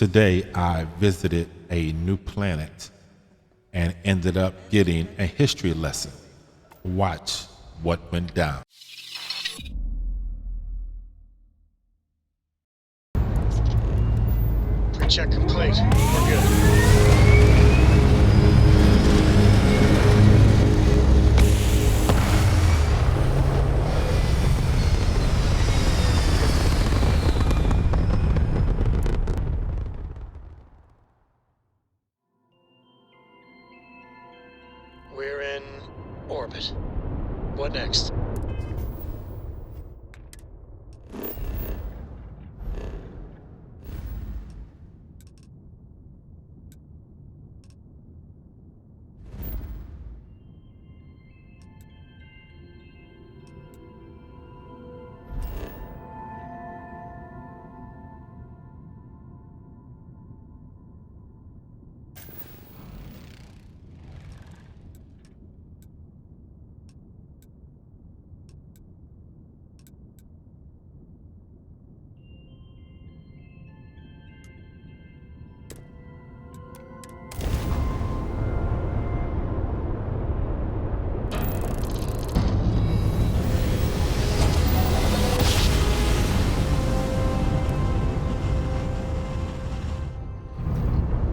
Today I visited a new planet and ended up getting a history lesson. Watch what went down. Pre-check complete. We're good. We're in orbit. What next?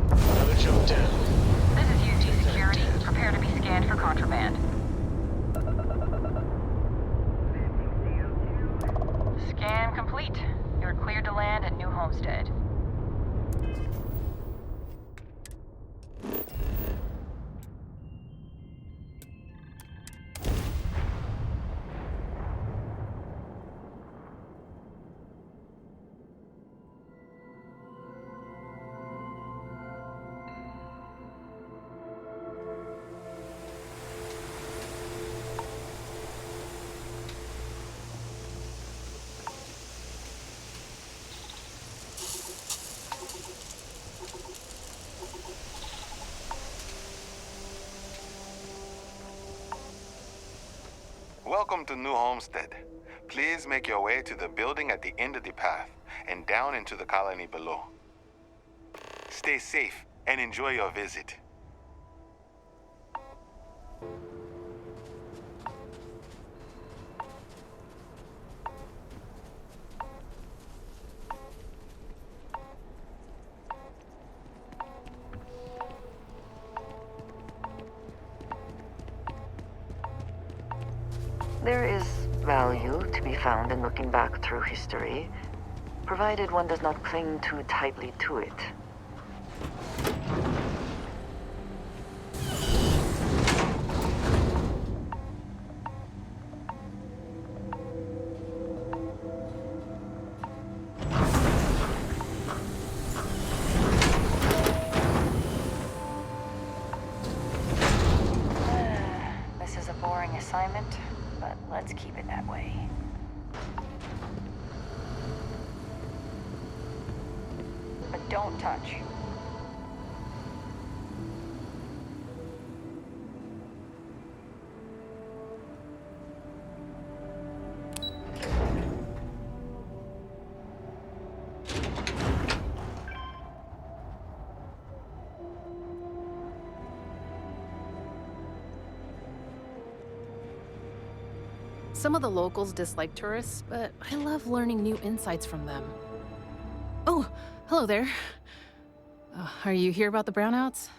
Another jump down. This is UT Security. Prepare to be scanned for contraband. Scan complete. You're cleared to land at New Homestead. Welcome to New Homestead. Please make your way to the building at the end of the path and down into the colony below. Stay safe and enjoy your visit. There is value to be found in looking back through history, provided one does not cling too tightly to it. This is a boring assignment, but let's keep it that way. But don't touch. Some of the locals dislike tourists, but I love learning new insights from them. Oh, hello there. Are you here about the brownouts?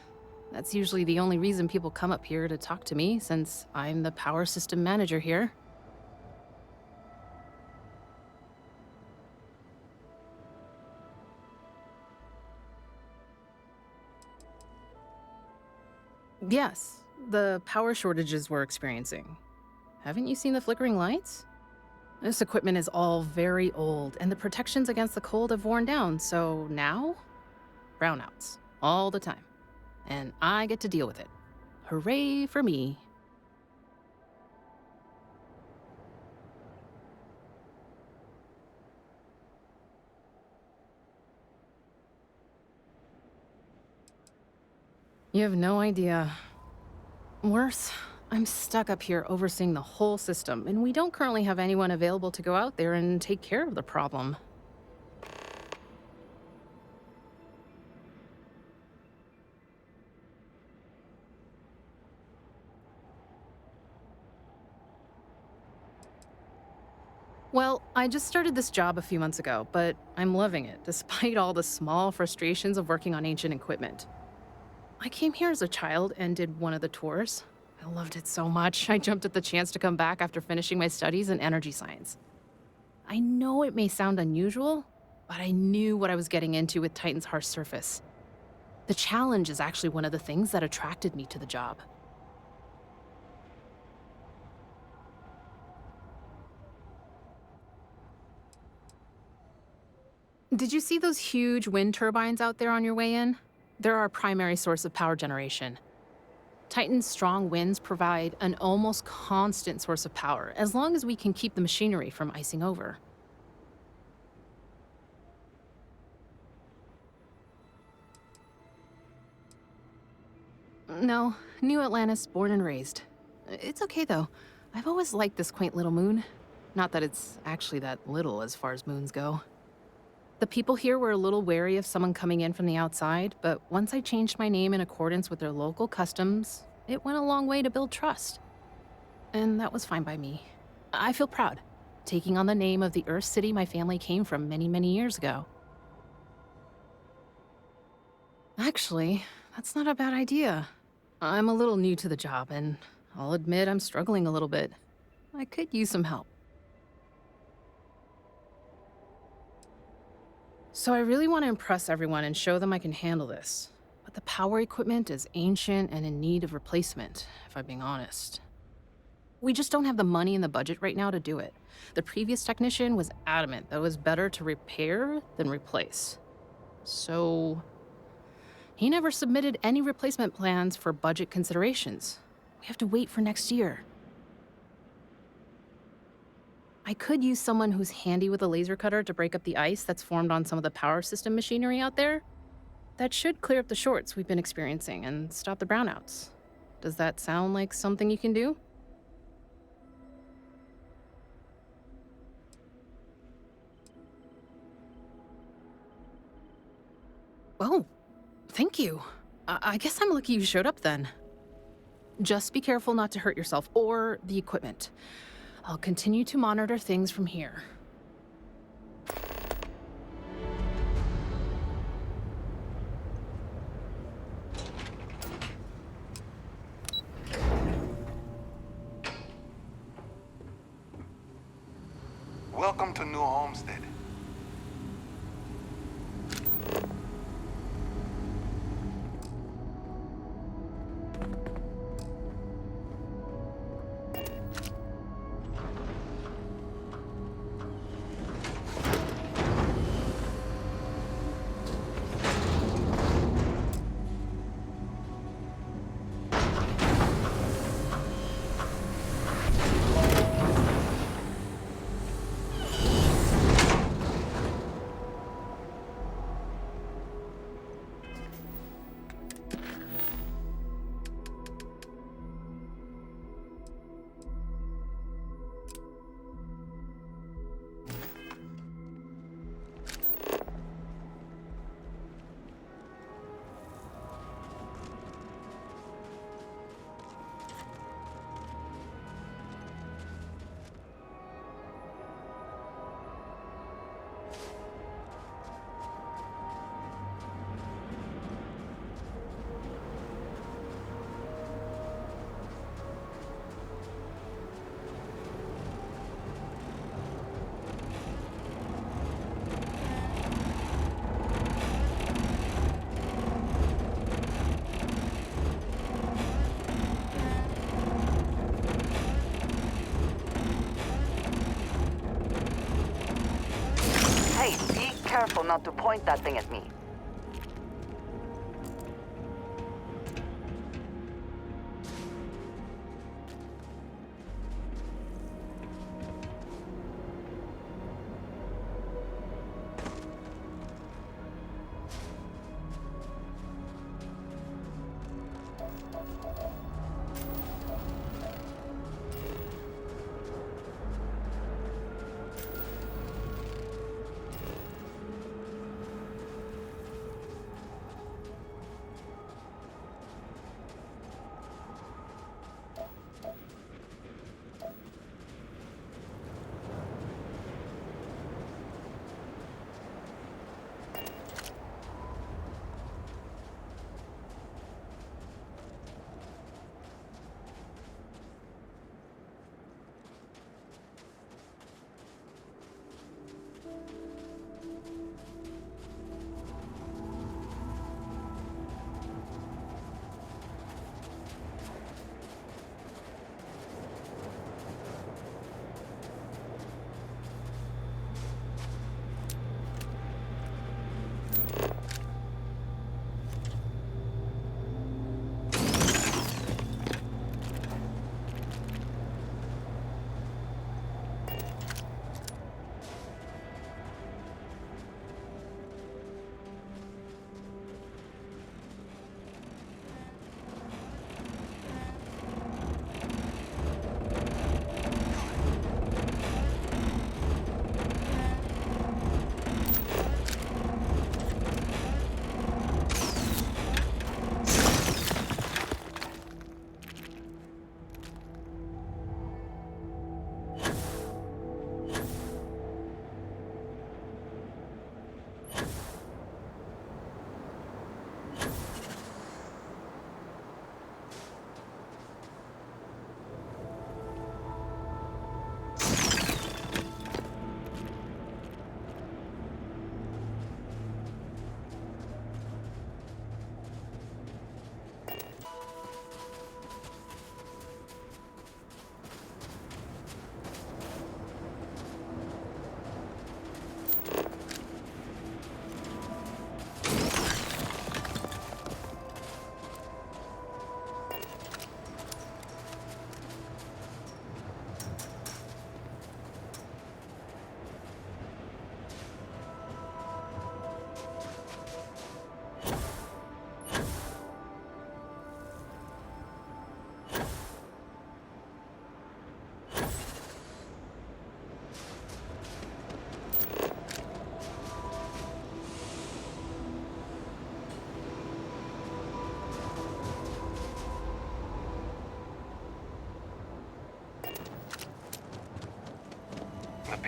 That's usually the only reason people come up here to talk to me, since I'm the power system manager here. Yes, the power shortages we're experiencing. Haven't you seen the flickering lights? This equipment is all very old, and the protections against the cold have worn down, so now? Brownouts. All the time. And I get to deal with it. Hooray for me. You have no idea. Worse, I'm stuck up here overseeing the whole system, and we don't currently have anyone available to go out there and take care of the problem. Well, I just started this job a few months ago, but I'm loving it, despite all the small frustrations of working on ancient equipment. I came here as a child and did one of the tours. I loved it so much, I jumped at the chance to come back after finishing my studies in energy science. I know it may sound unusual, but I knew what I was getting into with Titan's harsh surface. The challenge is actually one of the things that attracted me to the job. Did you see those huge wind turbines out there on your way in? They're our primary source of power generation. Titan's strong winds provide an almost constant source of power, as long as we can keep the machinery from icing over. No, New Atlantis, born and raised. It's okay though. I've always liked this quaint little moon. Not that it's actually that little as far as moons go. The people here were a little wary of someone coming in from the outside, but once I changed my name in accordance with their local customs, it went a long way to build trust. And that was fine by me. I feel proud, taking on the name of the Earth city my family came from many, many years ago. Actually, that's not a bad idea. I'm a little new to the job, and I'll admit I'm struggling a little bit. I could use some help. So I really want to impress everyone and show them I can handle this. But the power equipment is ancient and in need of replacement, if I'm being honest. We just don't have the money in the budget right now to do it. The previous technician was adamant that it was better to repair than replace. So he never submitted any replacement plans for budget considerations. We have to wait for next year. I could use someone who's handy with a laser cutter to break up the ice that's formed on some of the power system machinery out there. That should clear up the shorts we've been experiencing and stop the brownouts. Does that sound like something you can do? Oh, thank you. I guess I'm lucky you showed up then. Just be careful not to hurt yourself or the equipment. I'll continue to monitor things from here. Welcome to New Homestead. Hey, be careful not to point that thing at me.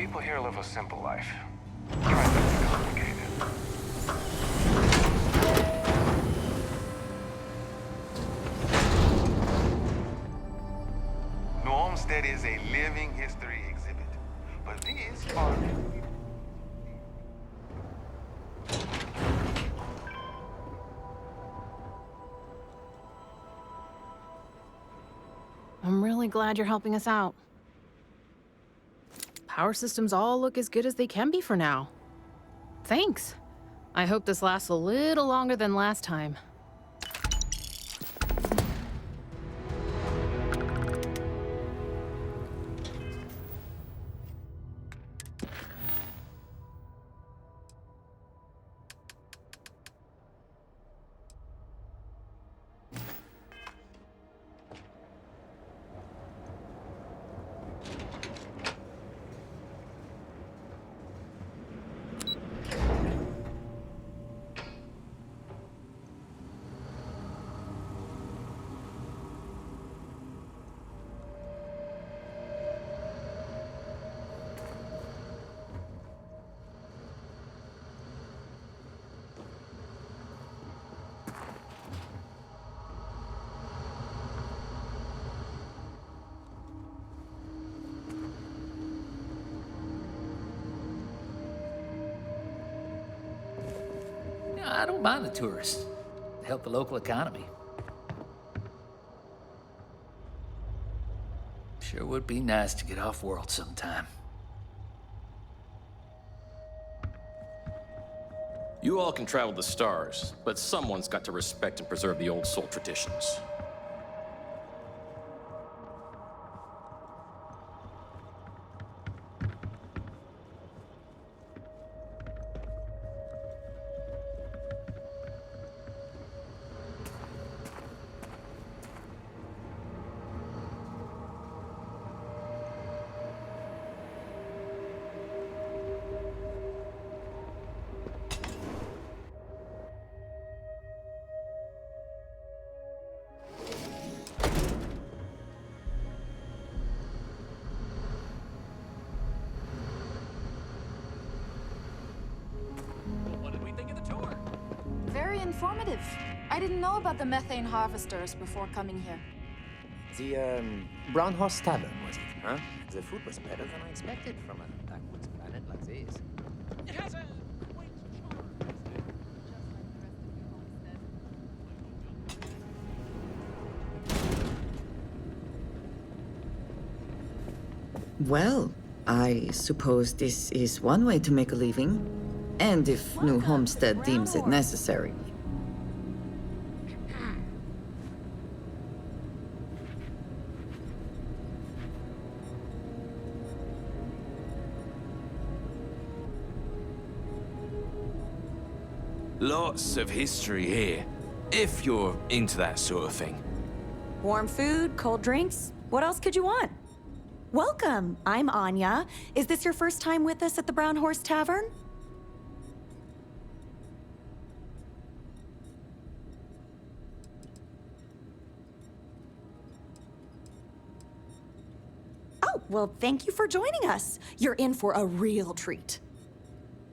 people here live a simple life. Try not to complicate it. New Homestead is a living history exhibit, but these are... I'm really glad you're helping us out. Power systems all look as good as they can be for now. Thanks. I hope this lasts a little longer than last time. I don't mind the tourists. They help the local economy. Sure would be nice to get off-world sometime. You all can travel the stars, but someone's got to respect and preserve the old soul traditions. Very informative. I didn't know about the methane harvesters before coming here. The Brown Horse Tavern, was it, huh? The food was better than I expected from a backwoods planet like this. It has a quaint charm. Well, I suppose this is one way to make a living. And if New Homestead deems it necessary. Lots of history here, if you're into that sort of thing. Warm food, cold drinks. What else could you want? Welcome, I'm Anya. Is this your first time with us at the Brown Horse Tavern? Oh, well, thank you for joining us. You're in for a real treat.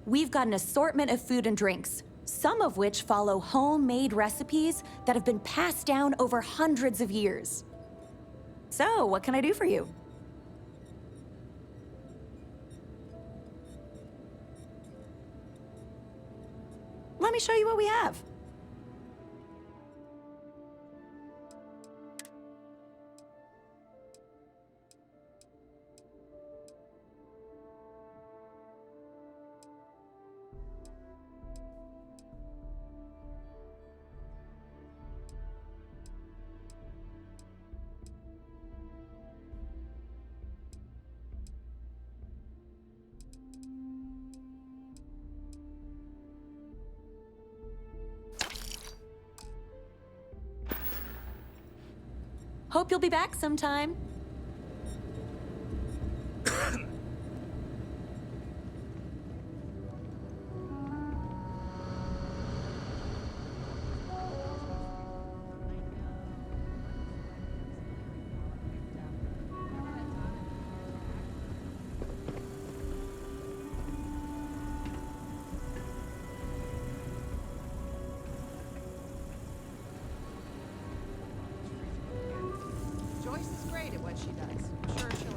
We've got an assortment of food and drinks, some of which follow homemade recipes that have been passed down over hundreds of years. So, what can I do for you? Let me show you what we have. Hope you'll be back sometime. great at what she does. I'm sure she'll.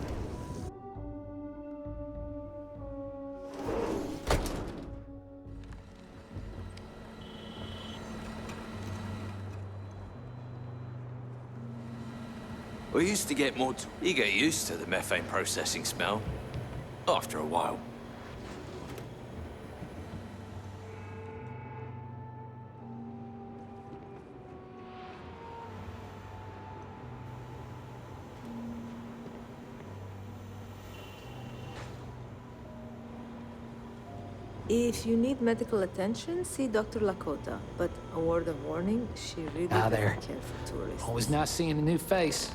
We used to get more. You get used to the methane processing smell after a while. If you need medical attention, see Dr. Lakota. But a word of warning, she really doesn't there. care for tourists. Always nice seeing a new face.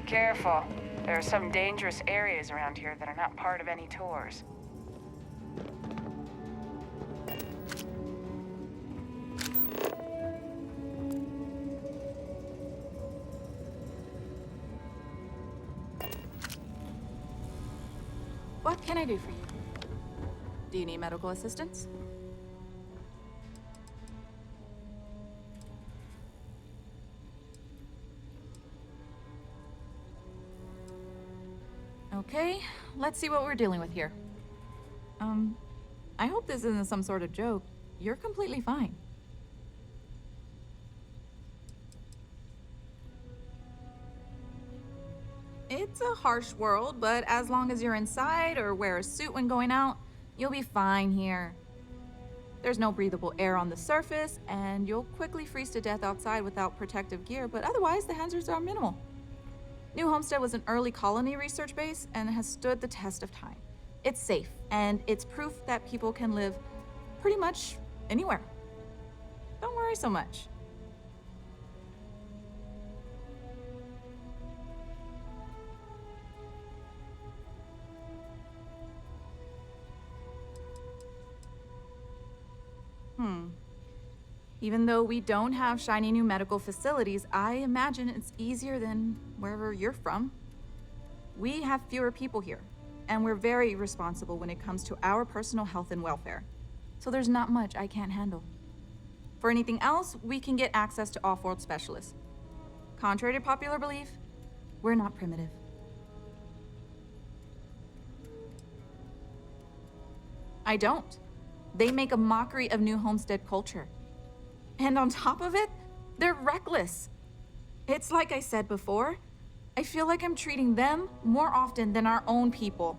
Careful. There are some dangerous areas around here that are not part of any tours. What can I do for you? Do you need medical assistance? Okay, let's see what we're dealing with here. I hope this isn't some sort of joke. You're completely fine. It's a harsh world, but as long as you're inside or wear a suit when going out, you'll be fine here. There's no breathable air on the surface, and you'll quickly freeze to death outside without protective gear, but otherwise the hazards are minimal. New Homestead was an early colony research base and has stood the test of time. It's safe, and it's proof that people can live pretty much anywhere. Don't worry so much. Even though we don't have shiny new medical facilities, I imagine it's easier than wherever you're from. We have fewer people here, and we're very responsible when it comes to our personal health and welfare. So there's not much I can't handle. For anything else, we can get access to off-world specialists. Contrary to popular belief, we're not primitive. I don't. They make a mockery of New Homestead culture. And on top of it, they're reckless. It's like I said before, I feel like I'm treating them more often than our own people.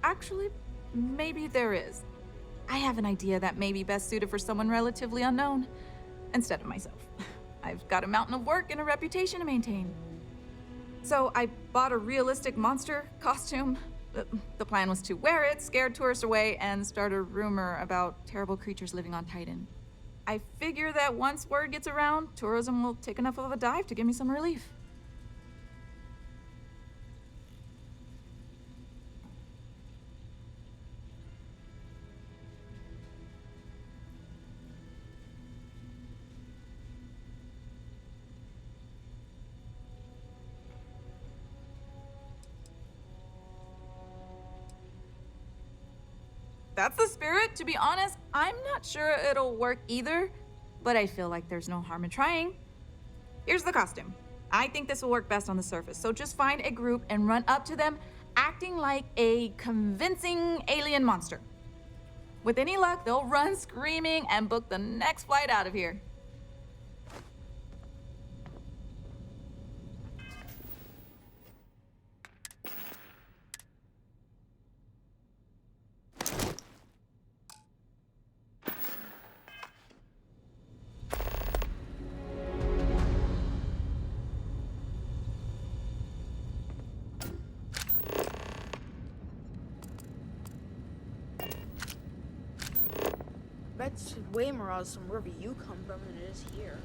Actually, maybe there is. I have an idea that may be best suited for someone relatively unknown, instead of myself. I've got a mountain of work and a reputation to maintain. So I bought a realistic monster costume. The plan was to wear it, scare tourists away, and start a rumor about terrible creatures living on Titan. I figure that once word gets around, tourism will take enough of a dive to give me some relief. That's the spirit. To be honest, I'm not sure it'll work either, but I feel like there's no harm in trying. Here's the costume. I think this will work best on the surface, so just find a group and run up to them, acting like a convincing alien monster. With any luck, they'll run screaming and book the next flight out of here. That's way more awesome wherever you come from than it is here.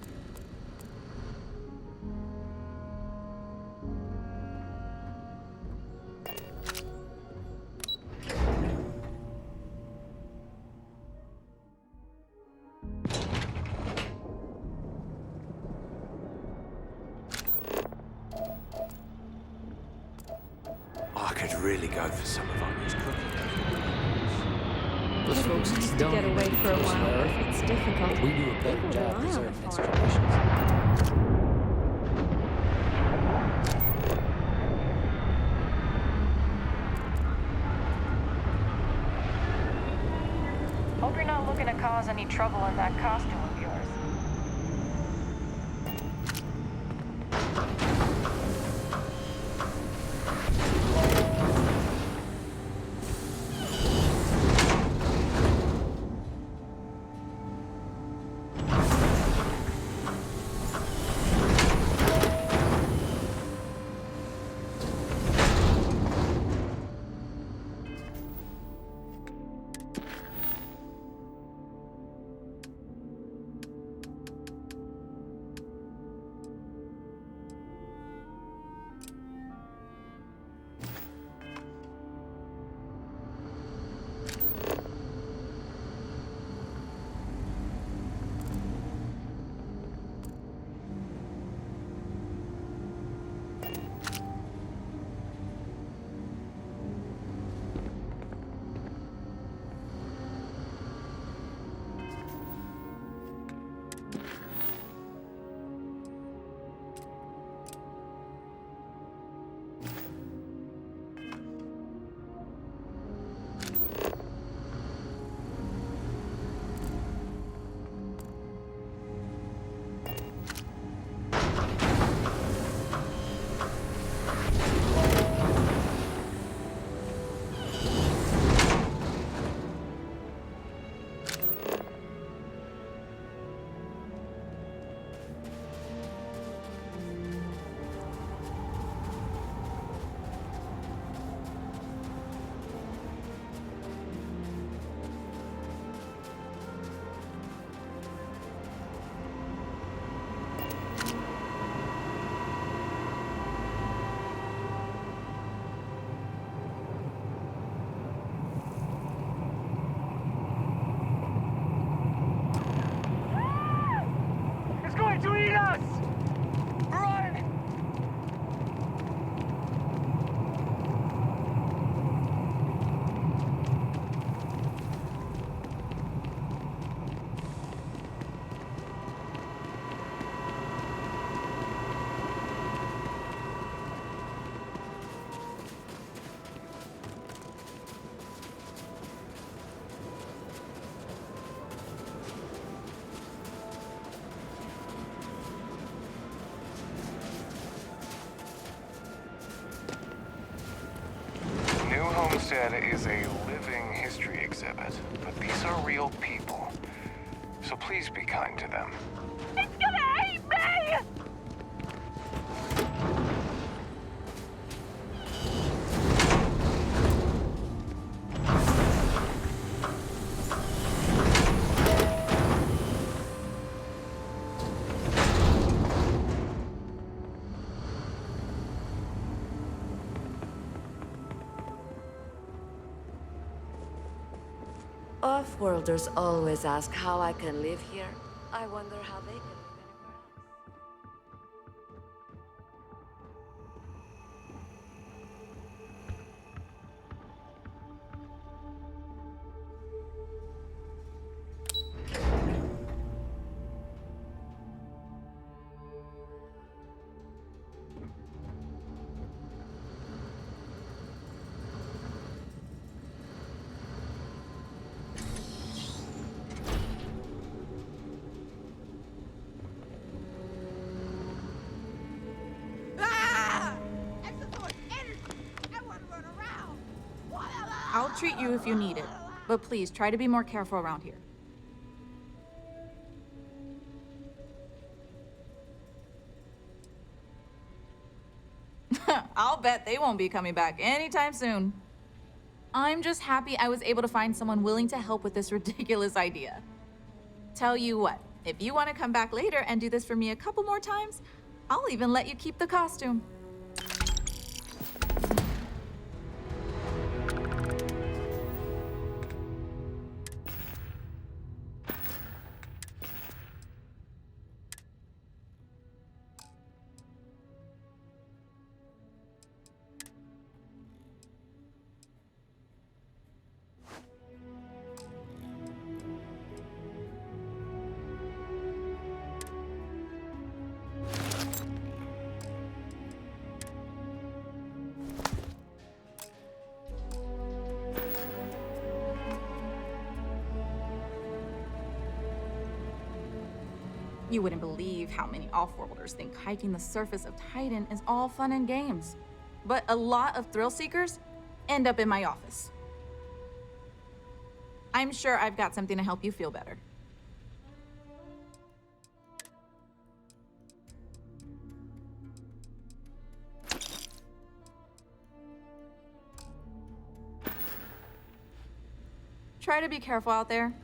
I could really go for some of Anya's cooking. Those folks Nice to don't get away make for a those while. there. It's difficult. We do a better People job rely on preserving it its for it. traditions. Hope you're not looking to cause any trouble in that costume of yours. Homestead is a living history exhibit, but these are real people. So please be kind to them. It's gonna hate me! Off-worlders always ask how I can live here. I wonder how they can live anywhere else. I'll treat you if you need it, but please try to be more careful around here. I'll bet they won't be coming back anytime soon. I'm just happy I was able to find someone willing to help with this ridiculous idea. Tell you what, if you want to come back later and do this for me a couple more times, I'll even let you keep the costume. You wouldn't believe how many off-worlders think hiking the surface of Titan is all fun and games. But a lot of thrill seekers end up in my office. I'm sure I've got something to help you feel better. Try to be careful out there.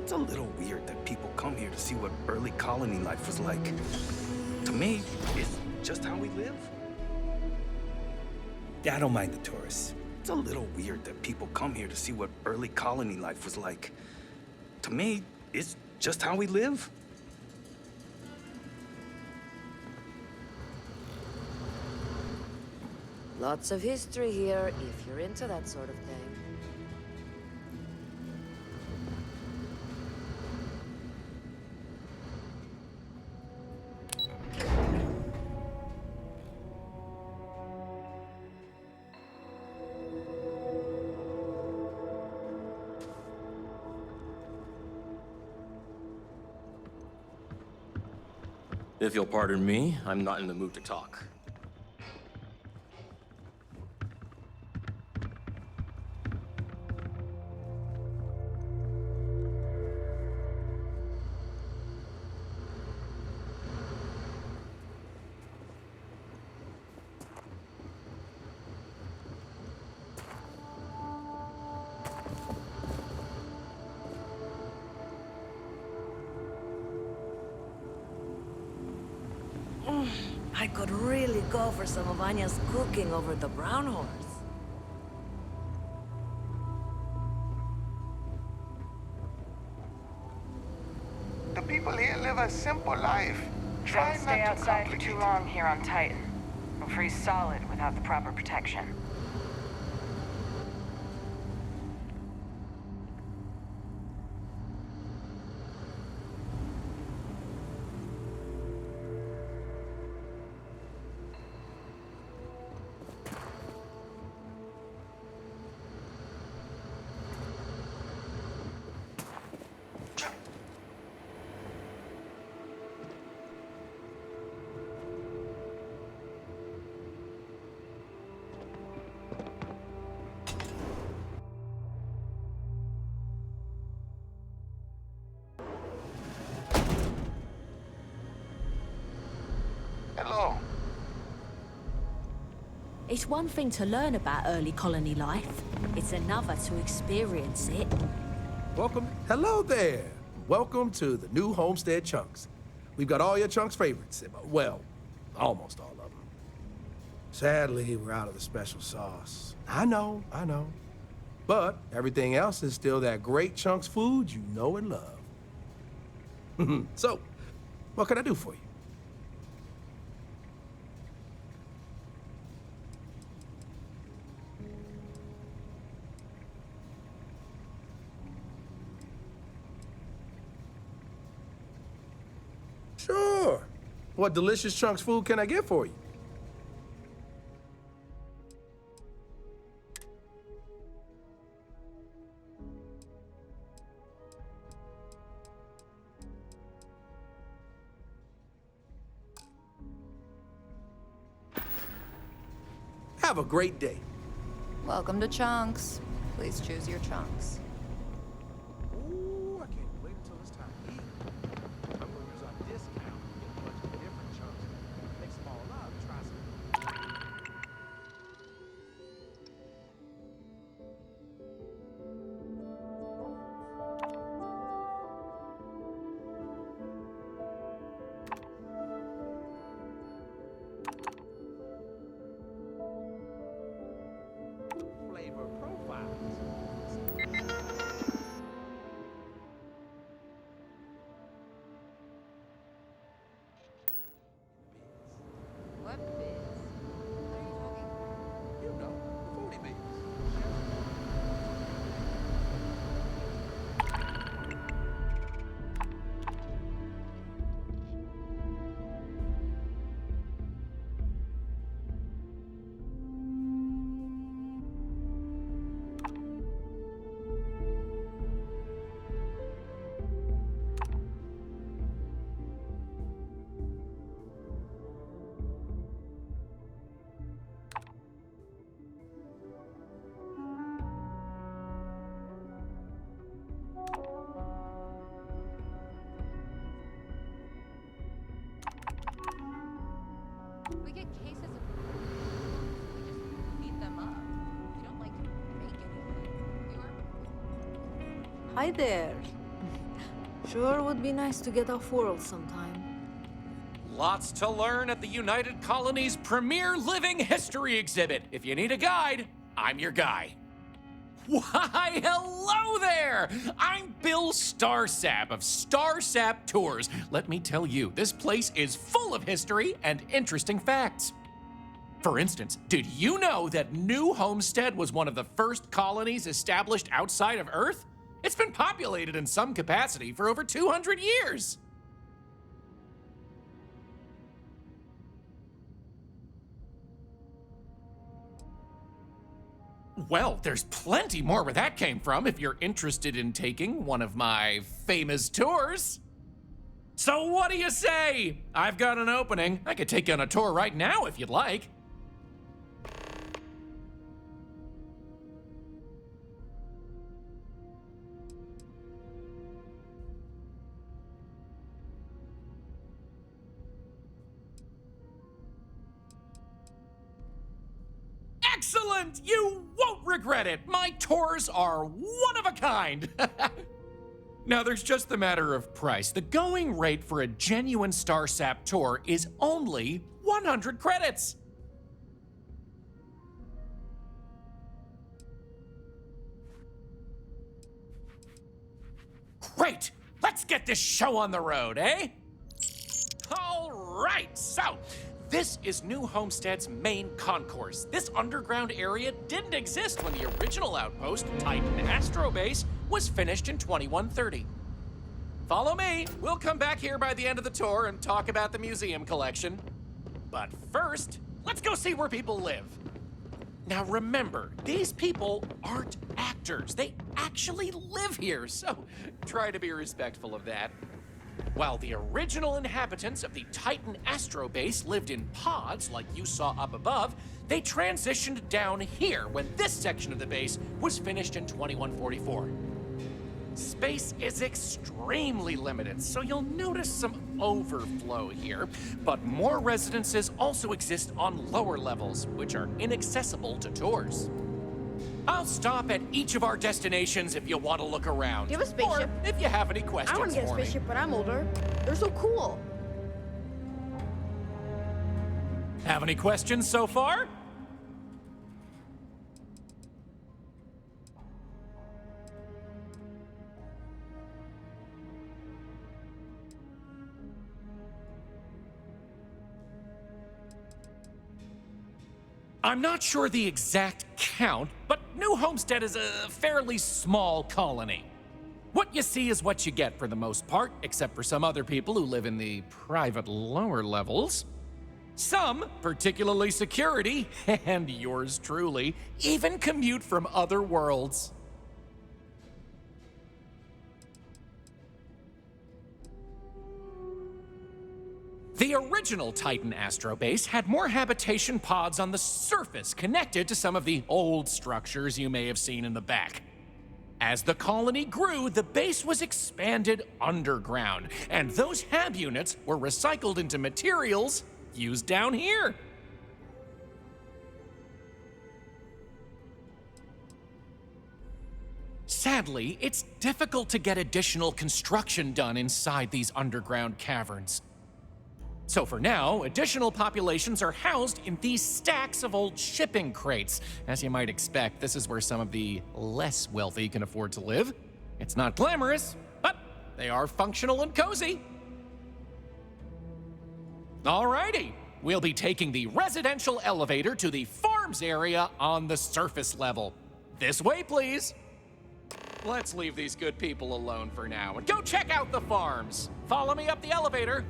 It's a little weird that people come here to see what early colony life was like. To me, it's just how we live. Yeah, I don't mind the tourists. It's a little weird that people come here to see what early colony life was like. To me, it's just how we live. Lots of history here, if you're into that sort of thing. If you'll pardon me, I'm not in the mood to talk. I could really go for some of Anya's cooking over the brown horse. The people here live a simple life. Try Don't stay not to outside for complicate too long here on Titan. We'll freeze solid without the proper protection. Hello. It's one thing to learn about early colony life. It's another to experience it. Welcome. Hello there. Welcome to the new Homestead Chunks. We've got all your Chunks' favorites. Well, almost all of them. Sadly, we're out of the special sauce. I know. But everything else is still that great Chunks food you know and love. So, what can I do for you? Sure. What delicious Chunks food can I get for you? Have a great day. Welcome to Chunks. Please choose your chunks. Ooh, I can't wait until it's time to eat. I'm gonna use our discount and get a bunch of different chunks. Mix them all up, try some. Flavor profiles. What biz? What are you talking? You know, the foodie biz. We get cases of we just beat them up. We don't like make anything. Hi there. Sure would be nice to get off world sometime. Lots to learn at the United Colony's premier living history exhibit. If you need a guide, I'm your guy. Why, hello there! I'm Bill Starsap of Starsap Tours. Let me tell you, this place is full of history and interesting facts. For instance, did you know that New Homestead was one of the first colonies established outside of Earth? It's been populated in some capacity for over 200 years. Well, there's plenty more where that came from if you're interested in taking one of my famous tours. So what do you say? I've got an opening. I could take you on a tour right now if you'd like. Excellent! You won't regret it! My tours are one of a kind! Now, there's just the matter of price. The going rate for a genuine Starsap tour is only 100 credits. Great! Let's get this show on the road, eh? All right, so this is New Homestead's main concourse. This underground area didn't exist when the original outpost, Titan Astrobase, was finished in 2130. Follow me. We'll come back here by the end of the tour and talk about the museum collection. But first, let's go see where people live. Now remember, these people aren't actors. They actually live here, so try to be respectful of that. While the original inhabitants of the Titan Astrobase lived in pods like you saw up above, they transitioned down here when this section of the base was finished in 2144. Space is extremely limited, so you'll notice some overflow here, but more residences also exist on lower levels, which are inaccessible to tours. I'll stop at each of our destinations if you want to look around. Do you have a spaceship? Or if you have any questions I want to get a for me. spaceship, but I'm older. They're so cool. Have any questions so far? I'm not sure the exact count, but New Homestead is a fairly small colony. What you see is what you get for the most part, except for some other people who live in the private lower levels. Some, particularly security, and yours truly, even commute from other worlds. The original Titan Astrobase had more habitation pods on the surface connected to some of the old structures you may have seen in the back. As the colony grew, the base was expanded underground, and those hab units were recycled into materials used down here. Sadly, it's difficult to get additional construction done inside these underground caverns. So for now, additional populations are housed in these stacks of old shipping crates. As you might expect, this is where some of the less wealthy can afford to live. It's not glamorous, but they are functional and cozy. Alrighty, we'll be taking the residential elevator to the farms area on the surface level. This way, please. Let's leave these good people alone for now and go check out the farms. Follow me up the elevator.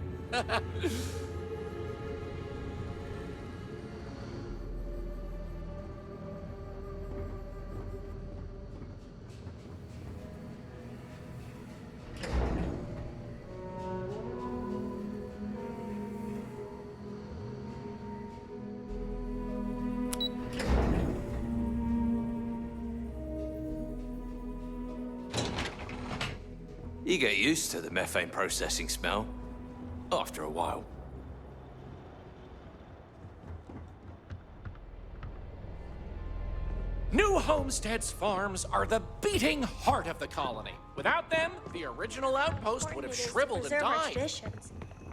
You get used to the methane processing smell after a while. New Homestead's farms are the beating heart of the colony. Without them, the original outpost would have shriveled and died.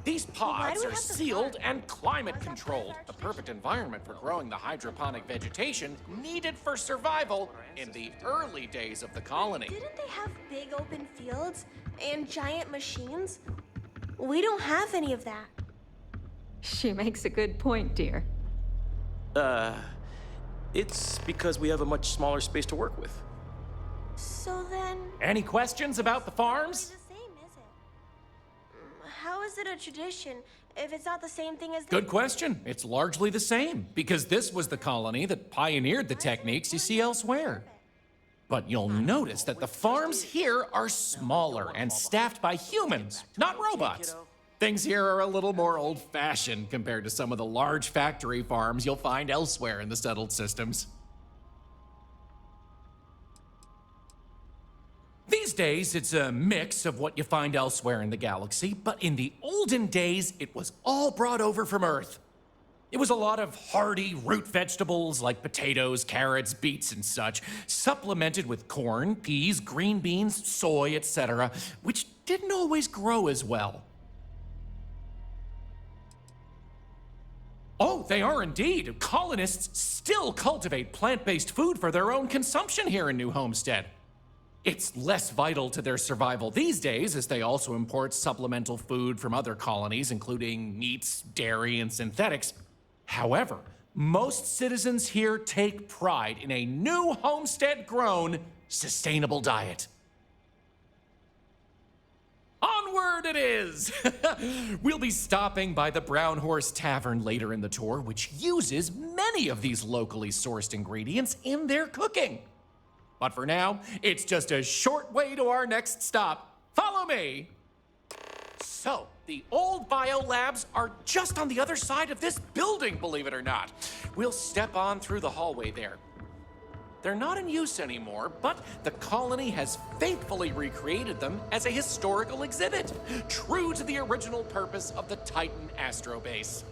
These pods are sealed and climate controlled, the perfect environment for growing the hydroponic vegetation needed for survival in the early days of the colony. Didn't they have big open fields and giant machines? We don't have any of that. She makes a good point, dear. It's because we have a much smaller space to work with. So then... Any questions about the farms? How is it a tradition if it's not the same thing as... Good question. It's largely the same, because this was the colony that pioneered the techniques you see elsewhere. But you'll notice that the farms here are smaller and staffed by humans, not robots. Things here are a little more old-fashioned compared to some of the large factory farms you'll find elsewhere in the settled systems. These days, it's a mix of what you find elsewhere in the galaxy, but in the olden days, it was all brought over from Earth. It was a lot of hardy root vegetables like potatoes, carrots, beets, and such, supplemented with corn, peas, green beans, soy, etc., which didn't always grow as well. Oh, they are indeed. Colonists still cultivate plant-based food for their own consumption here in New Homestead. It's less vital to their survival these days, as they also import supplemental food from other colonies, including meats, dairy, and synthetics. However, most citizens here take pride in a New Homestead-grown, sustainable diet. Onward it is! We'll be stopping by the Brown Horse Tavern later in the tour, which uses many of these locally sourced ingredients in their cooking. But for now, it's just a short way to our next stop. Follow me! So, the old biolabs are just on the other side of this building, believe it or not. We'll step on through the hallway there. They're not in use anymore, but the colony has faithfully recreated them as a historical exhibit, true to the original purpose of the Titan Astrobase.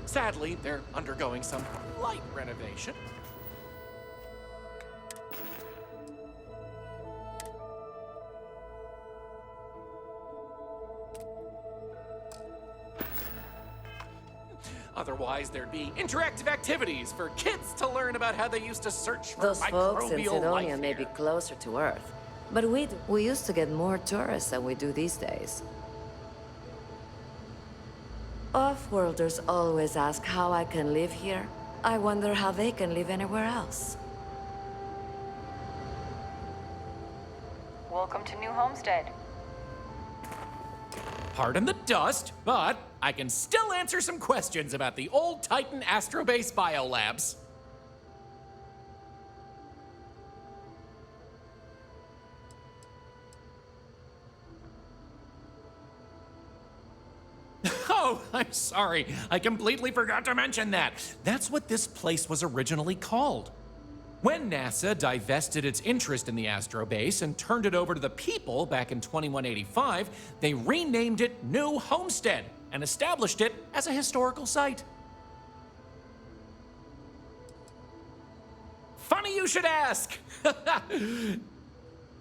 Sadly, they're undergoing some light renovation. Otherwise, there'd be interactive activities for kids to learn about how they used to search for Those folks in microbial life Sidonia may be here. closer to Earth, but we used to get more tourists than we do these days. Off-worlders always ask how I can live here, I wonder how they can live anywhere else. Welcome to New Homestead. Pardon the dust, but I can still answer some questions about the old Titan Astrobase biolabs. Oh, I'm sorry. I completely forgot to mention that. That's what this place was originally called. When NASA divested its interest in the Astrobase and turned it over to the people back in 2185, they renamed it New Homestead and established it as a historical site. Funny you should ask!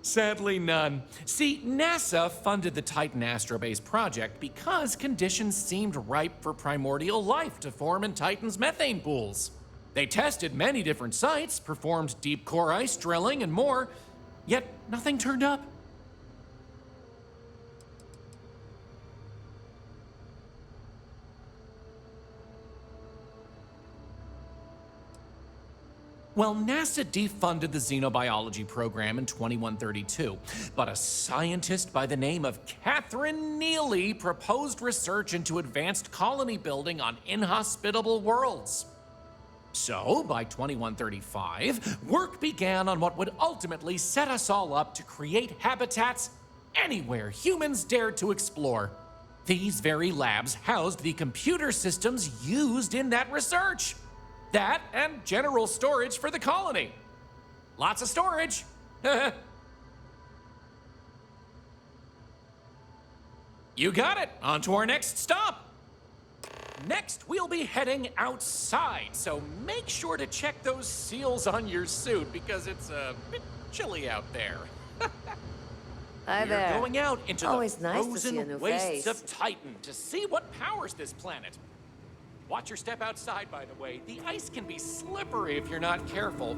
Sadly, none. See, NASA funded the Titan Astrobase project because conditions seemed ripe for primordial life to form in Titan's methane pools. They tested many different sites, performed deep core ice drilling, and more, yet nothing turned up. Well, NASA defunded the xenobiology program in 2132, but a scientist by the name of Catherine Neely proposed research into advanced colony building on inhospitable worlds. So, by 2135, work began on what would ultimately set us all up to create habitats anywhere humans dared to explore. These very labs housed the computer systems used in that research. That and general storage for the colony. Lots of storage. You got it. On to our next stop. Next, we'll be heading outside, so make sure to check those seals on your suit because it's a bit chilly out there. Hi there. We're going out into Always the nice to see a new frozen wastes face. of Titan to see what powers this planet. Watch your step outside, by the way. The ice can be slippery if you're not careful.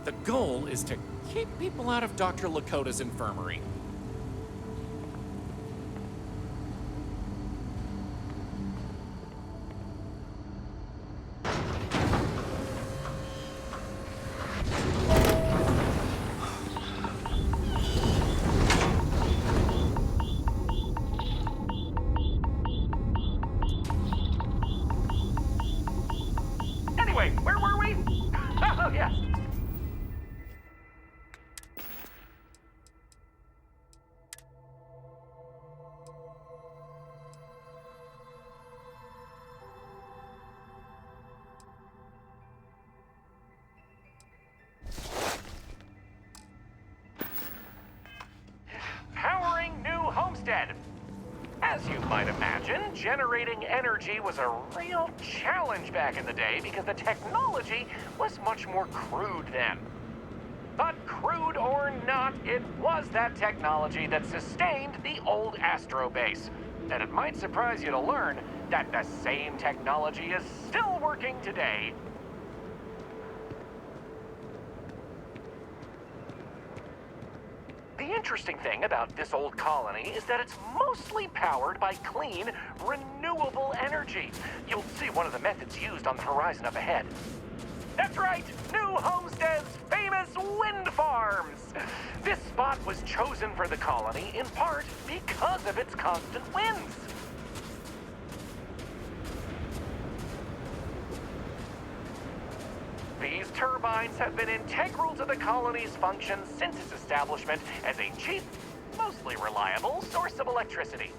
The goal is to keep people out of Dr. Lakota's infirmary. Anyway, where were we? Oh, yes. Powering New Homestead. As you might imagine, generating energy was a real challenge back in the day because the technology was much more crude then. But crude or not, it was that technology that sustained the old Astrobase. And it might surprise you to learn that the same technology is still working today. The interesting thing about this old colony is that it's mostly powered by clean, renewable energy. You'll see one of the methods used on the horizon up ahead. That's right, New Homestead's famous wind farms. This spot was chosen for the colony in part because of its constant winds. These turbines have been integral to the colony's function since its establishment as a cheap, mostly reliable source of electricity.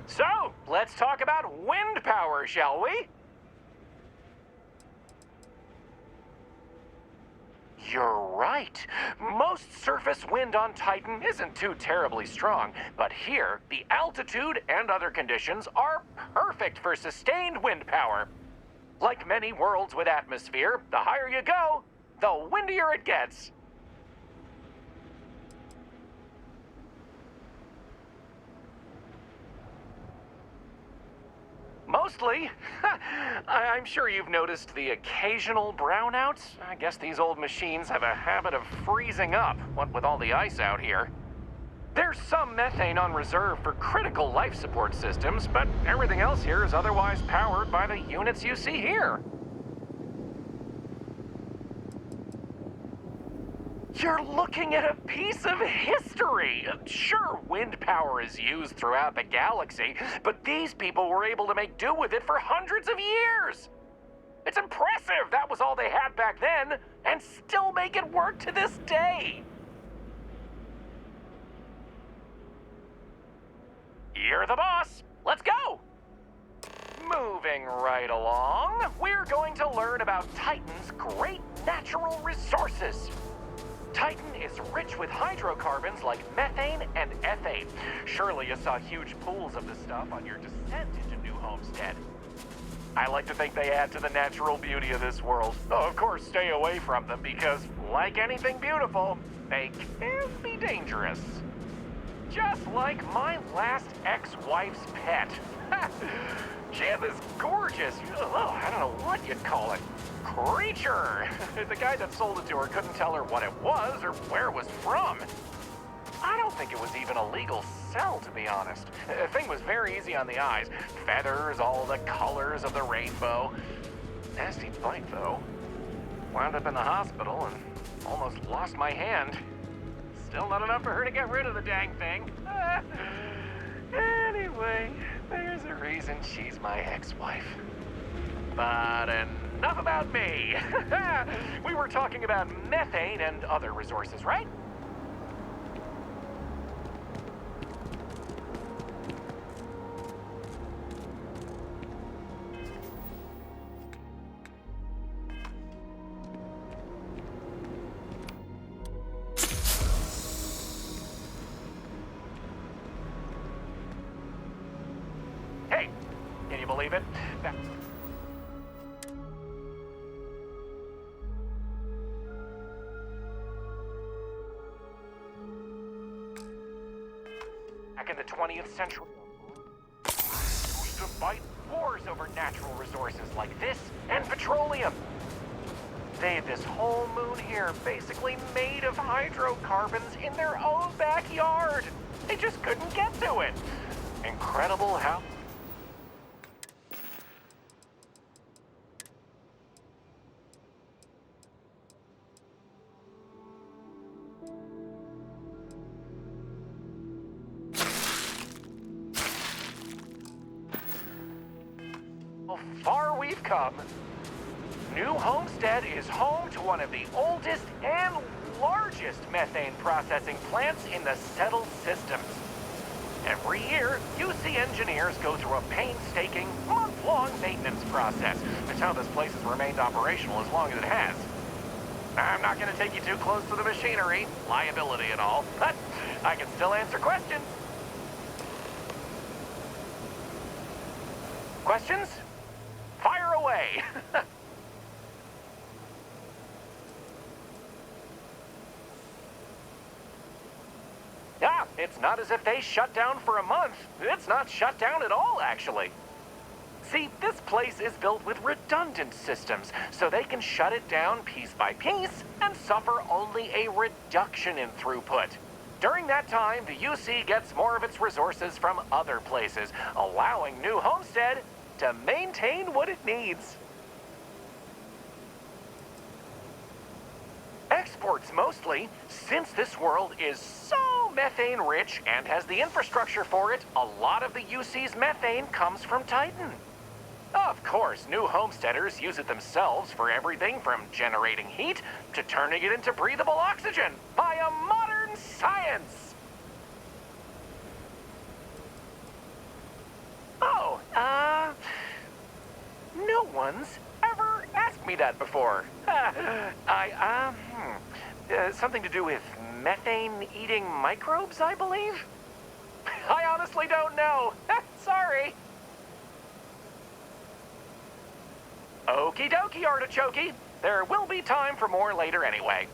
So, let's talk about wind power, shall we? You're right. Most surface wind on Titan isn't too terribly strong, but here, the altitude and other conditions are perfect for sustained wind power. Like many worlds with atmosphere, the higher you go, the windier it gets. Mostly. I'm sure you've noticed the occasional brownouts. I guess these old machines have a habit of freezing up, what with all the ice out here. There's some methane on reserve for critical life support systems, but everything else here is otherwise powered by the units you see here. You're looking at a piece of history. Sure, wind power is used throughout the galaxy, but these people were able to make do with it for hundreds of years. It's impressive that was all they had back then, and still make it work to this day. You're the boss. Let's go. Moving right along, we're going to learn about Titan's great natural resources. Titan is rich with hydrocarbons like methane and ethane. Surely you saw huge pools of this stuff on your descent into New Homestead. I like to think they add to the natural beauty of this world. Though, of course, stay away from them because, like anything beautiful, they can be dangerous. Just like my last ex-wife's pet. She had this gorgeous, I don't know what you'd call it, creature. The guy that sold it to her couldn't tell her what it was or where it was from. I don't think it was even a legal sell, to be honest. The thing was very easy on the eyes. Feathers, all the colors of the rainbow. Nasty bite, though. Wound up in the hospital and almost lost my hand. Still not enough for her to get rid of the dang thing. Anyway, there's a reason she's my ex-wife. But enough about me. We were talking about methane and other resources, right? Hey, can you believe it? Back in the 20th century, used to fight wars over natural resources like this and petroleum. They had this whole moon here basically made of hydrocarbons in their own backyard. They just couldn't get to it. Incredible how... far we've come. New Homestead is home to one of the oldest and largest methane processing plants in the settled systems. Every year, UC engineers go through a painstaking, month-long maintenance process. That's how this place has remained operational as long as it has. I'm not going to take you too close to the machinery, liability and all, but I can still answer questions. Questions? Fire away! Yeah, it's not as if they shut down for a month. It's not shut down at all, actually. See, this place is built with redundant systems, so they can shut it down piece by piece and suffer only a reduction in throughput. During that time, the UC gets more of its resources from other places, allowing New Homestead to maintain what it needs. Exports mostly, since this world is so methane rich and has the infrastructure for it, a lot of the UC's methane comes from Titan. Of course, New Homesteaders use it themselves for everything from generating heat to turning it into breathable oxygen via modern science. Oh, no one's ever asked me that before. Something to do with methane-eating microbes, I believe? I honestly don't know. Sorry. Okie dokie, artichokey. There will be time for more later anyway.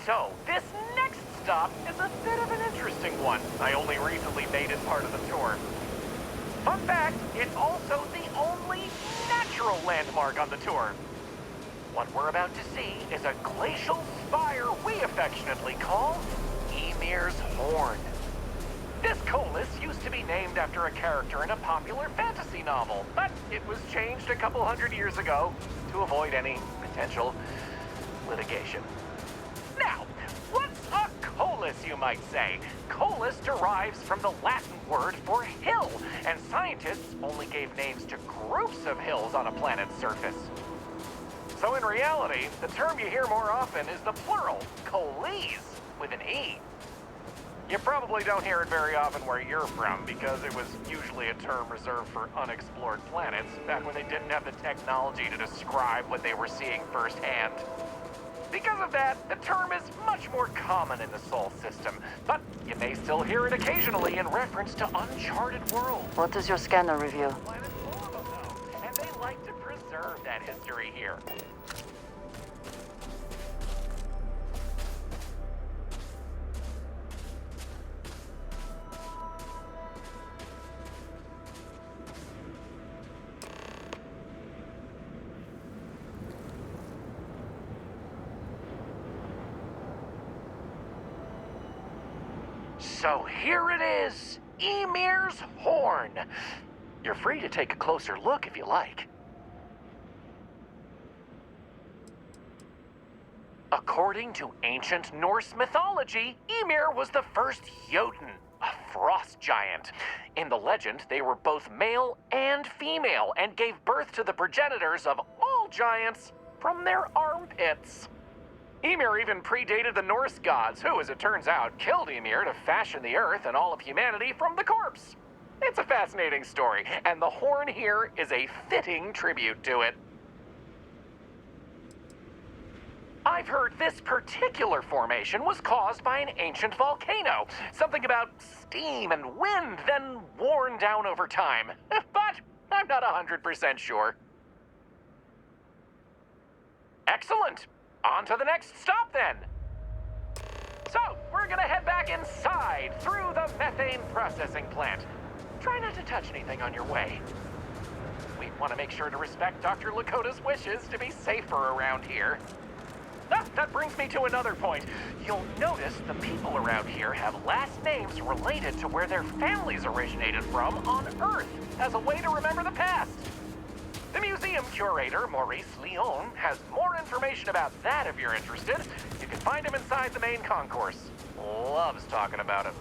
So, this next stop is a bit of an interesting one. I only recently made it part of the tour. Fun fact, it's also the only natural landmark on the tour. What we're about to see is a glacial spire we affectionately call Ymir's horn. This Colis used to be named after a character in a popular fantasy novel, but it was changed a couple hundred years ago to avoid any potential litigation. Now, what's a Colis, you might say? Colis derives from the Latin word for hill, and scientists only gave names to groups of hills on a planet's surface. So in reality, the term you hear more often is the plural, colis, with an E. You probably don't hear it very often where you're from, because it was usually a term reserved for unexplored planets, back when they didn't have the technology to describe what they were seeing firsthand. Because of that, the term is much more common in the Sol system, but you may still hear it occasionally in reference to uncharted worlds. What does your scanner reveal? Planet's full of them, though, and they like to preserve that history here. So here it is, Ymir's horn. You're free to take a closer look if you like. According to ancient Norse mythology, Ymir was the first Jotun, a frost giant. In the legend, they were both male and female and gave birth to the progenitors of all giants from their armpits. Ymir even predated the Norse gods, who, as it turns out, killed Ymir to fashion the earth and all of humanity from the corpse. It's a fascinating story, and the horn here is a fitting tribute to it. I've heard this particular formation was caused by an ancient volcano. Something about steam and wind, then worn down over time. But I'm not 100% sure. Excellent! On to the next stop, then. So, we're gonna head back inside, through the methane processing plant. Try not to touch anything on your way. We want to make sure to respect Dr. Lakota's wishes to be safer around here. Ah, that brings me to another point. You'll notice the people around here have last names related to where their families originated from on Earth, as a way to remember the past. The museum curator, Maurice Leon, has more information about that if you're interested. You can find him inside the main concourse. Loves talking about it.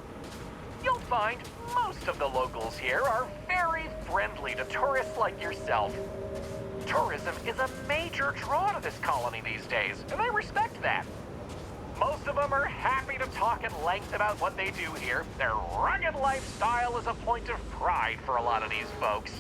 You'll find most of the locals here are very friendly to tourists like yourself. Tourism is a major draw to this colony these days, and they respect that. Most of them are happy to talk at length about what they do here. Their rugged lifestyle is a point of pride for a lot of these folks.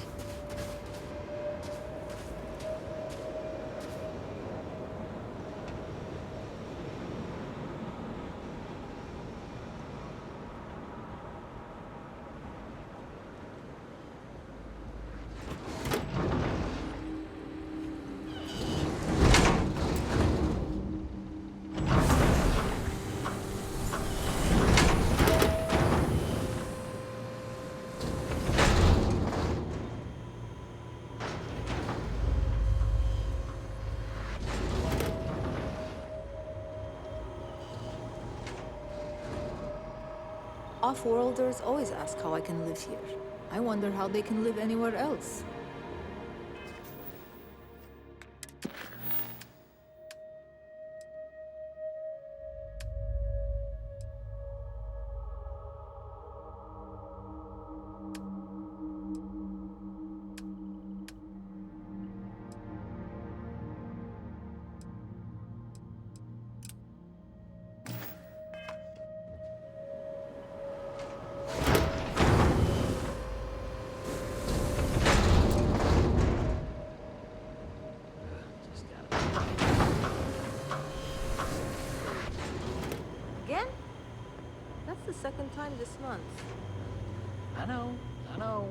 Off-worlders always ask how I can live here. I wonder how they can live anywhere else. Again? That's the second time this month. I know.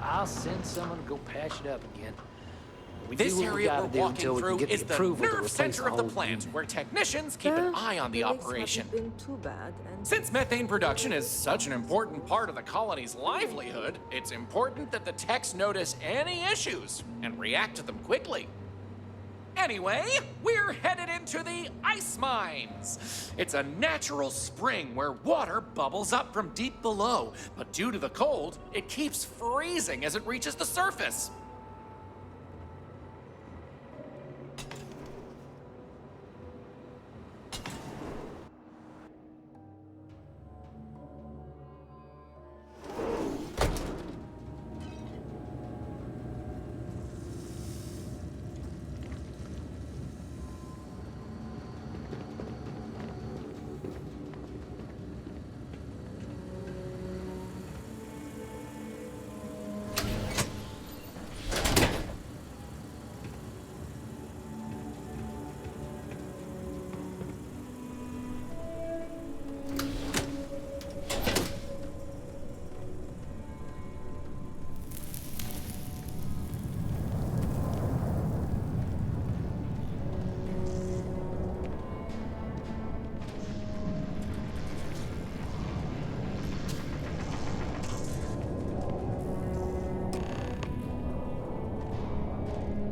I'll send someone to go patch it up again. We This do what we area gotta we're do walking until we can through get is the the approval to nerve replace center of the whole plant, unit. where technicians keep an eye on the operation. Been too bad, and Since methane production is such an important part of the colony's livelihood, it's important that the techs notice any issues and react to them quickly. Anyway, we're headed into the ice mines. It's a natural spring where water bubbles up from deep below, but due to the cold, it keeps freezing as it reaches the surface.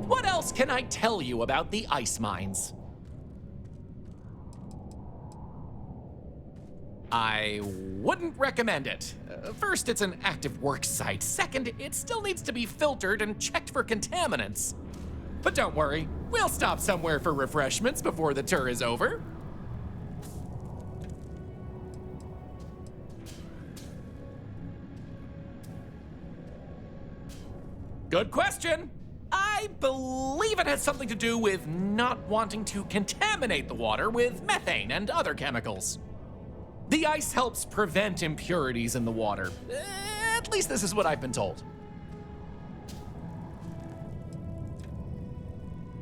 What else can I tell you about the ice mines? I wouldn't recommend it. First, it's an active work site. Second, it still needs to be filtered and checked for contaminants. But don't worry, we'll stop somewhere for refreshments before the tour is over. Good question. I believe it has something to do with not wanting to contaminate the water with methane and other chemicals. The ice helps prevent impurities in the water. At least this is what I've been told.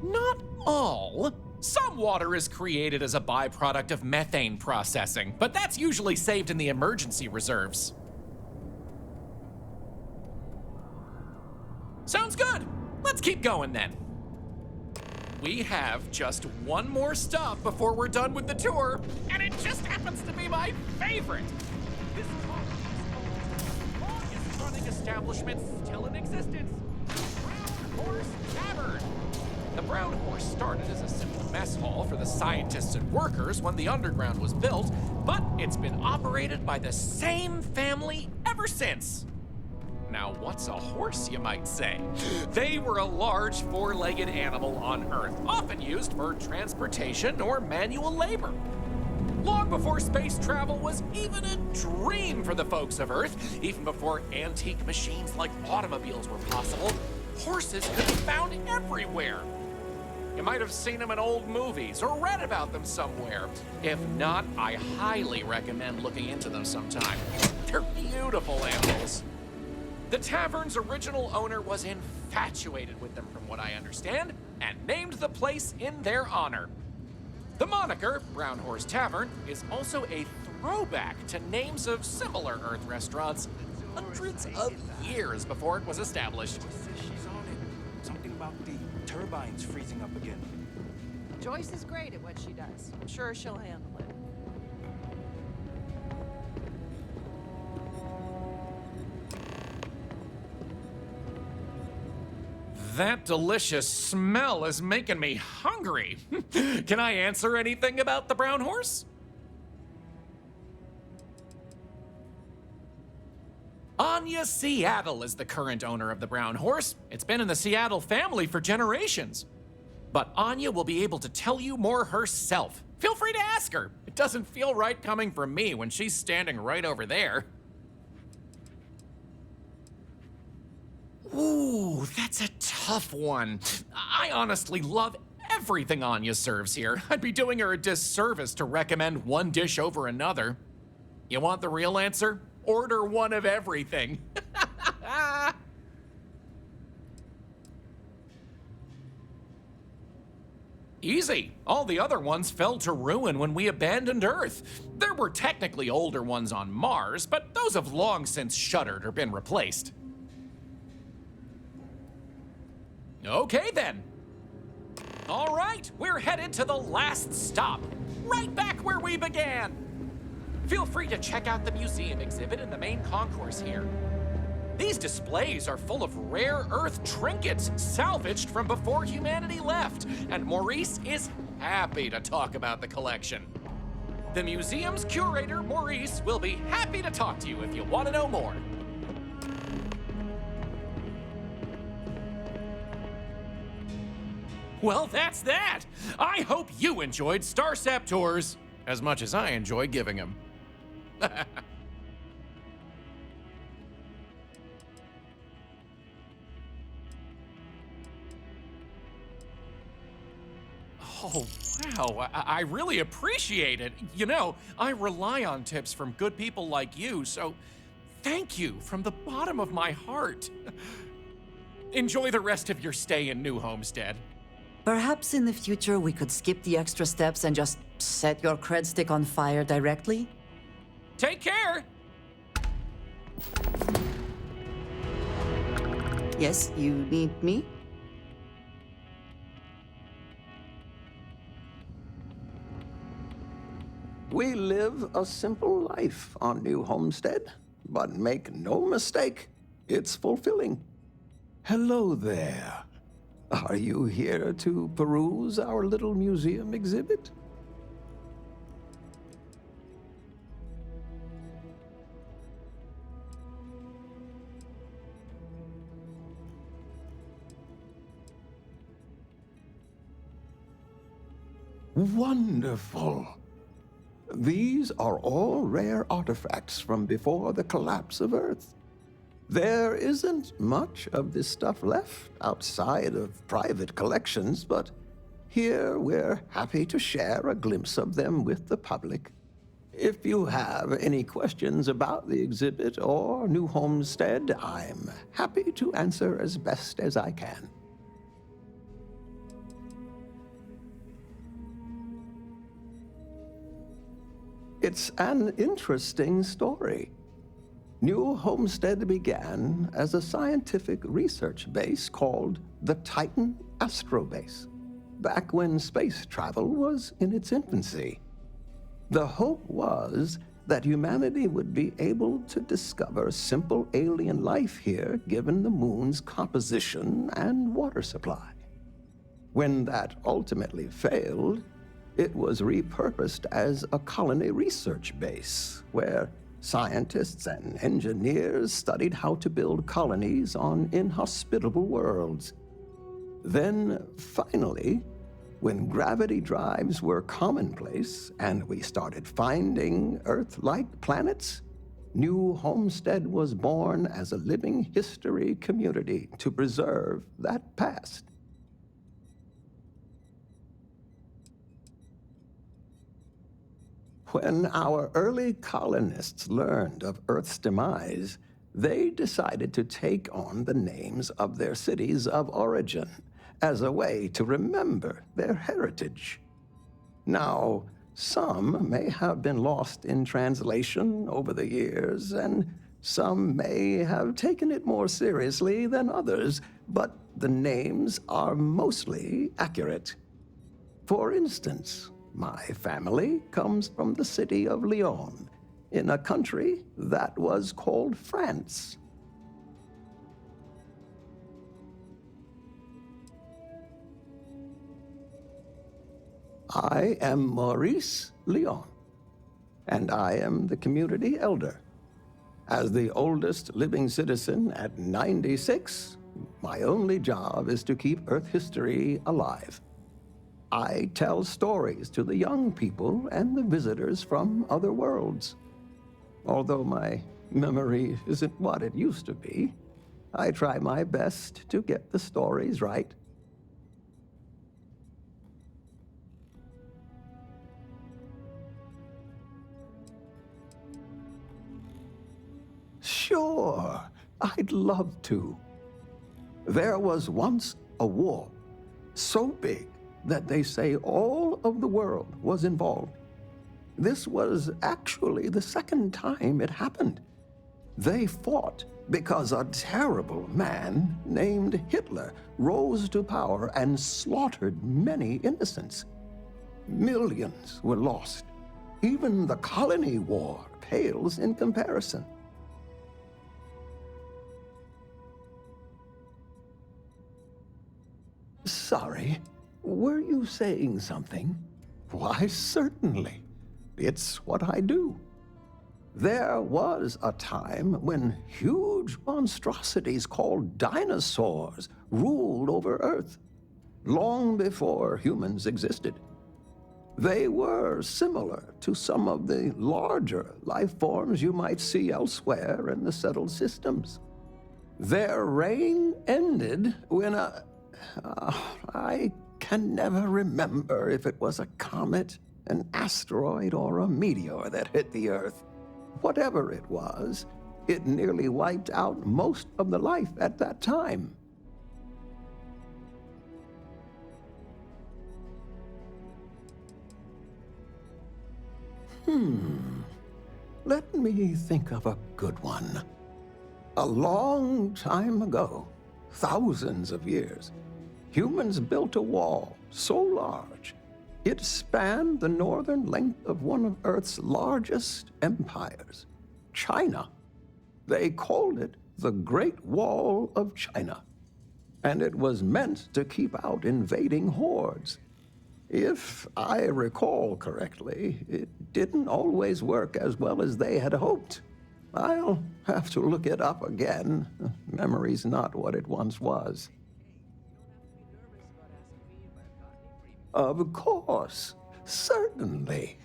Not all. Some water is created as a byproduct of methane processing, but that's usually saved in the emergency reserves. Sounds good. Let's keep going then. We have just one more stop before we're done with the tour, and it just happens to be my favorite. This longest running establishment still in existence, Brown Horse Tavern. The Brown Horse started as a simple mess hall for the scientists and workers when the underground was built, but it's been operated by the same family ever since. Now, what's a horse, you might say? They were a large four-legged animal on Earth, often used for transportation or manual labor. Long before space travel was even a dream for the folks of Earth, even before antique machines like automobiles were possible, horses could be found everywhere. You might have seen them in old movies or read about them somewhere. If not, I highly recommend looking into them sometime. They're beautiful animals. The tavern's original owner was infatuated with them, from what I understand, and named the place in their honor. The moniker, Brown Horse Tavern, is also a throwback to names of similar Earth restaurants hundreds of years before it was established. She's on it. Something about the turbines freezing up again. Joyce is great at what she does. I'm sure she'll handle it. That delicious smell is making me hungry. Can I answer anything about the Brown Horse? Anya Seattle is the current owner of the Brown Horse. It's been in the Seattle family for generations. But Anya will be able to tell you more herself. Feel free to ask her. It doesn't feel right coming from me when she's standing right over there. Ooh, that's a tough one. I honestly love everything Anya serves here. I'd be doing her a disservice to recommend one dish over another. You want the real answer? Order one of everything. Easy. All the other ones fell to ruin when we abandoned Earth. There were technically older ones on Mars, but those have long since shuttered or been replaced. Okay then. All right, we're headed to the last stop, right back where we began. Feel free to check out the museum exhibit in the main concourse here. These displays are full of rare Earth trinkets salvaged from before humanity left, and Maurice is happy to talk about the collection. The museum's curator, Maurice, will be happy to talk to you if you want to know more. Well, that's that! I hope you enjoyed Starsap tours as much as I enjoy giving them. Oh, wow. I really appreciate it. You know, I rely on tips from good people like you, so thank you from the bottom of my heart. Enjoy the rest of your stay in New Homestead. Perhaps in the future we could skip the extra steps and just set your cred stick on fire directly? Take care! Yes, you need me? We live a simple life on New Homestead, but make no mistake, it's fulfilling. Hello there. Are you here to peruse our little museum exhibit? Wonderful. These are all rare artifacts from before the collapse of Earth. There isn't much of this stuff left outside of private collections, but here we're happy to share a glimpse of them with the public. If you have any questions about the exhibit or New Homestead, I'm happy to answer as best as I can. It's an interesting story. New Homestead began as a scientific research base called the Titan Astrobase, back when space travel was in its infancy. The hope was that humanity would be able to discover simple alien life here given the moon's composition and water supply. When that ultimately failed, it was repurposed as a colony research base where scientists and engineers studied how to build colonies on inhospitable worlds. Then, finally, when gravity drives were commonplace and we started finding Earth-like planets, New Homestead was born as a living history community to preserve that past. When our early colonists learned of Earth's demise, they decided to take on the names of their cities of origin as a way to remember their heritage. Now, some may have been lost in translation over the years, and some may have taken it more seriously than others, but the names are mostly accurate. For instance, my family comes from the city of Lyon, in a country that was called France. I am Maurice Lyon, and I am the community elder. As the oldest living citizen at 96, my only job is to keep Earth history alive. I tell stories to the young people and the visitors from other worlds. Although my memory isn't what it used to be, I try my best to get the stories right. Sure, I'd love to. There was once a war so big that they say all of the world was involved. This was actually the second time it happened. They fought because a terrible man named Hitler rose to power and slaughtered many innocents. Millions were lost. Even the colony war pales in comparison. sorry. Were you saying something? Why, certainly. It's what I do. There was a time when huge monstrosities called dinosaurs ruled over Earth, long before humans existed. They were similar to some of the larger life forms you might see elsewhere in the settled systems. Their reign ended when I can never remember if it was a comet, an asteroid, or a meteor that hit the Earth. Whatever it was, it nearly wiped out most of the life at that time. Let me think of a good one. A long time ago, thousands of years, humans built a wall so large it spanned the northern length of one of Earth's largest empires, China. They called it the Great Wall of China, and it was meant to keep out invading hordes. If I recall correctly, it didn't always work as well as they had hoped. I'll have to look it up again. Memory's not what it once was. Of course, certainly.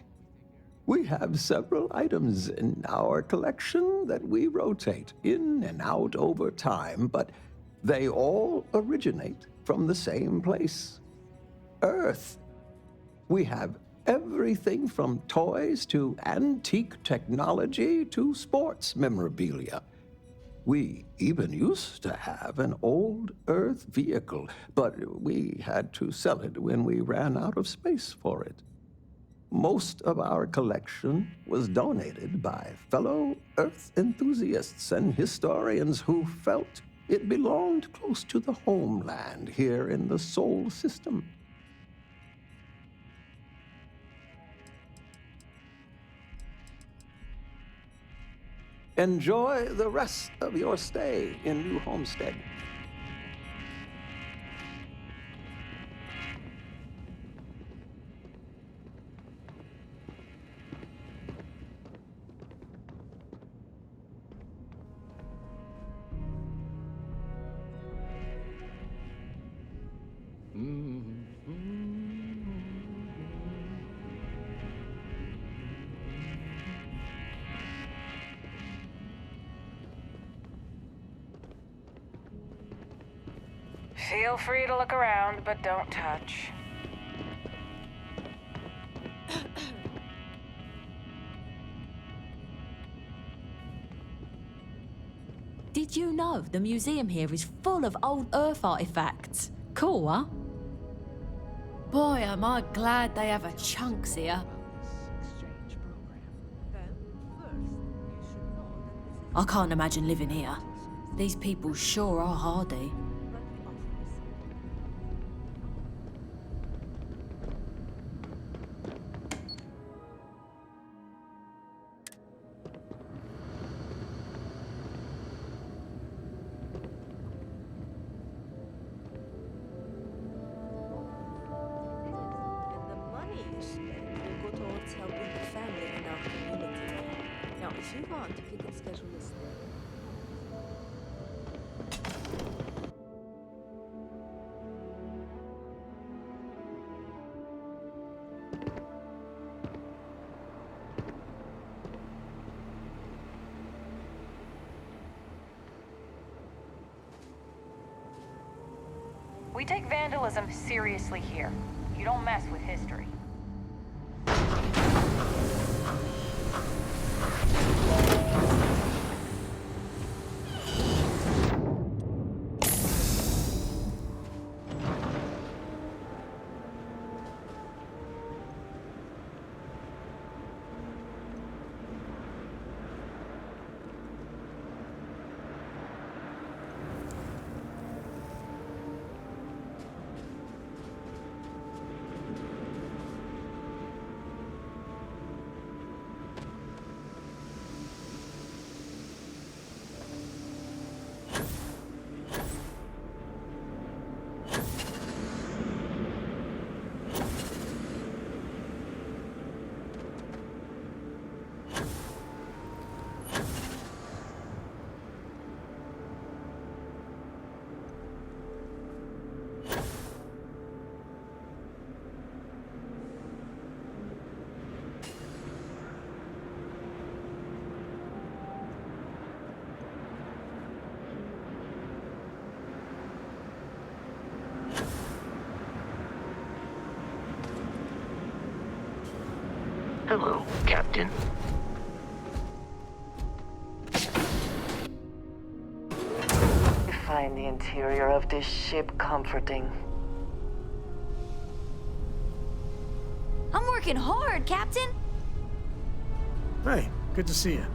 We have several items in our collection that we rotate in and out over time, but they all originate from the same place, Earth. We have everything from toys to antique technology to sports memorabilia. We even used to have an old Earth vehicle, but we had to sell it when we ran out of space for it. Most of our collection was donated by fellow Earth enthusiasts and historians who felt it belonged close to the homeland here in the Sol system. Enjoy the rest of your stay in New Homestead. Feel free to look around, but don't touch. Did you know the museum here is full of old Earth artifacts? Cool, huh? Boy, am I glad they have a chunks here. I can't imagine living here. These people sure are hardy. We take vandalism seriously here. You don't mess with history. Hello, Captain. I find the interior of this ship comforting. I'm working hard, Captain. Hey, good to see you.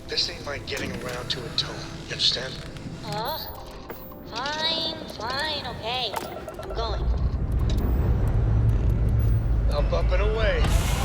This ain't my getting around to a tone. You understand? Fine, okay. I'm going. Up and away.